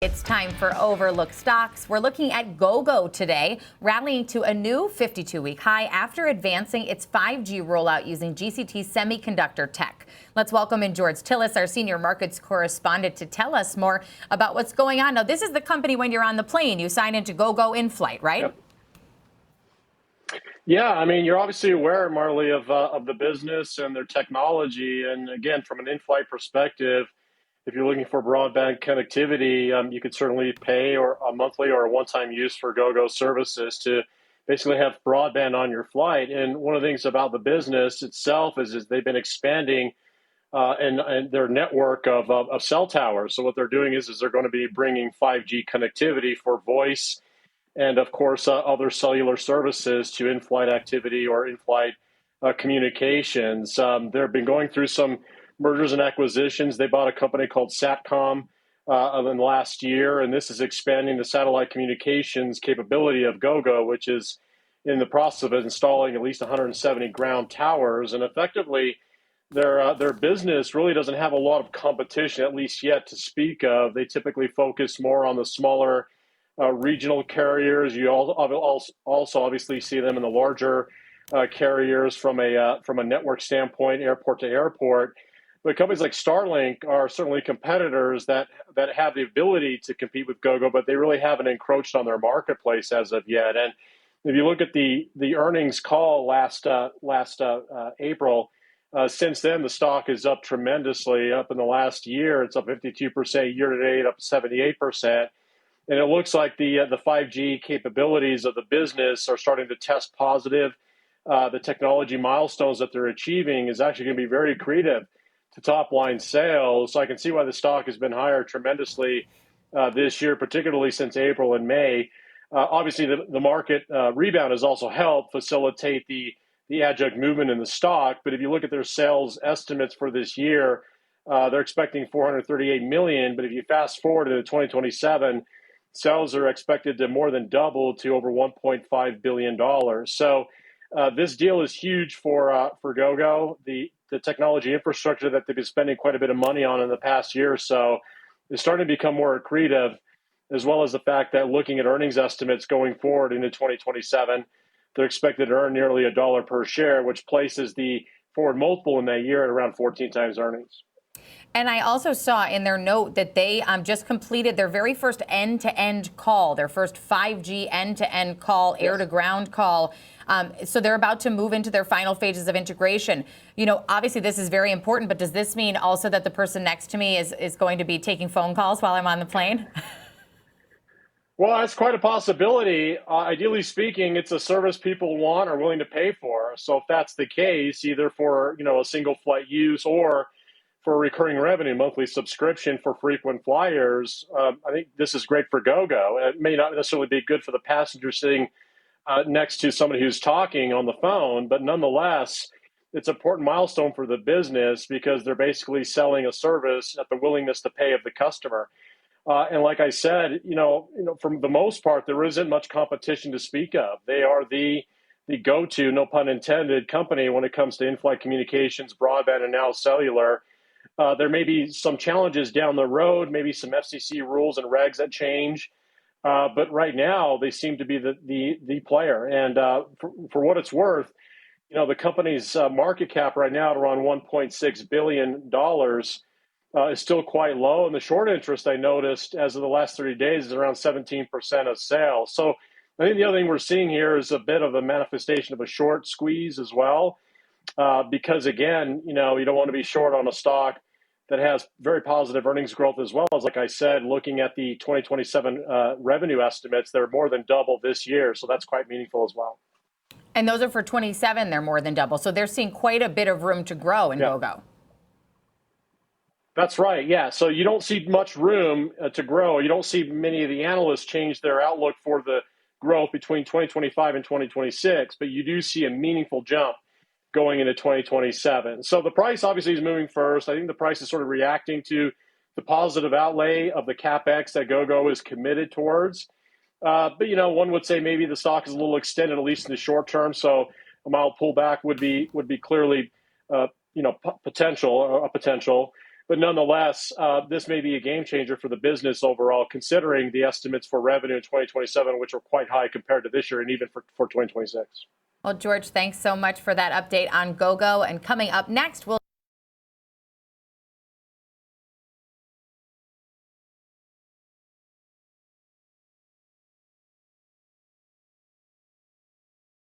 It's time for Overlooked Stocks. We're looking at Gogo today, rallying to a new 52-week high after advancing its 5G rollout using GCT Semiconductor tech. Let's welcome in George Tsilis, our senior markets correspondent, to tell us more about what's going on. Now, this is the company when you're on the plane. You sign into Gogo in flight, right? Yep. Yeah, I mean, you're obviously aware, Marley, of the business and their technology. And again, from an in-flight perspective, if you're looking for broadband connectivity, you could certainly pay or a monthly or a one-time use for Gogo services to basically have broadband on your flight. And one of the things about the business itself is they've been expanding and their network of cell towers. So what they're doing is they're going to be bringing 5G connectivity for voice and, of course, other cellular services to in-flight activity or in-flight communications. They've been going through some mergers and acquisitions. They bought a company called Satcom in the last year, and this is expanding the satellite communications capability of Gogo, which is in the process of installing at least 170 ground towers. And effectively, their business really doesn't have a lot of competition, at least yet, to speak of. They typically focus more on the smaller regional carriers. You also obviously see them in the larger carriers from a network standpoint, airport to airport. But companies like Starlink are certainly competitors that have the ability to compete with Gogo, but they really haven't encroached on their marketplace as of yet. And if you look at the earnings call last April, since then the stock is up tremendously. Up in the last year, it's up 52%. Year to date, up 78%. And it looks like the 5G capabilities of the business are starting to test positive. The technology milestones that they're achieving is actually going to be very accretive to top line sales. So I can see why the stock has been higher tremendously this year, particularly since April and May. Obviously, the market rebound has also helped facilitate the adjunct movement in the stock. But if you look at their sales estimates for this year, they're expecting 438 million. But if you fast forward to 2027, sales are expected to more than double to over $1.5 billion. So this deal is huge for Gogo. The technology infrastructure that they've been spending quite a bit of money on in the past year or so is starting to become more accretive, as well as the fact that looking at earnings estimates going forward into 2027, they're expected to earn nearly $1 per share, which places the forward multiple in that year at around 14 times earnings. And I also saw in their note that they just completed their very first end-to-end call, their first 5G end-to-end call, yes, air-to-ground call. So they're about to move into their final phases of integration. You know, obviously this is very important, but does this mean also that the person next to me is going to be taking phone calls while I'm on the plane? Well, that's quite a possibility. Ideally speaking, it's a service people want or willing to pay for. So if that's the case, either for a single flight use or for recurring revenue, monthly subscription for frequent flyers, I think this is great for Gogo. It may not necessarily be good for the passenger sitting next to somebody who's talking on the phone, but nonetheless, it's an important milestone for the business because they're basically selling a service at the willingness to pay of the customer. And like I said, for the most part, there isn't much competition to speak of. They are the go-to, no pun intended, company when it comes to in-flight communications, broadband, and now cellular. There may be some challenges down the road, maybe some FCC rules and regs that change. But right now, they seem to be the player. And for what it's worth, the company's market cap right now at around $1.6 billion is still quite low. And the short interest, I noticed, as of the last 30 days, is around 17% of sales. So I think the other thing we're seeing here is a bit of a manifestation of a short squeeze as well. Because, again, you don't want to be short on a stock that has very positive earnings growth, as well as, like I said, looking at the 2027 revenue estimates, they're more than double this year. So that's quite meaningful as well. And those are for 27, they're more than double. So they're seeing quite a bit of room to grow in Gogo. That's right. Yeah. So you don't see much room to grow. You don't see many of the analysts change their outlook for the growth between 2025 and 2026, but you do see a meaningful jump going into 2027. So the price obviously is moving first. I think the price is sort of reacting to the positive outlay of the CapEx that Gogo is committed towards. But, one would say maybe the stock is a little extended, at least in the short term. So a mild pullback would be clearly, potential. But nonetheless, this may be a game changer for the business overall, considering the estimates for revenue in 2027, which are quite high compared to this year and even for 2026. Well, George, thanks so much for that update on Gogo. And coming up next, we'll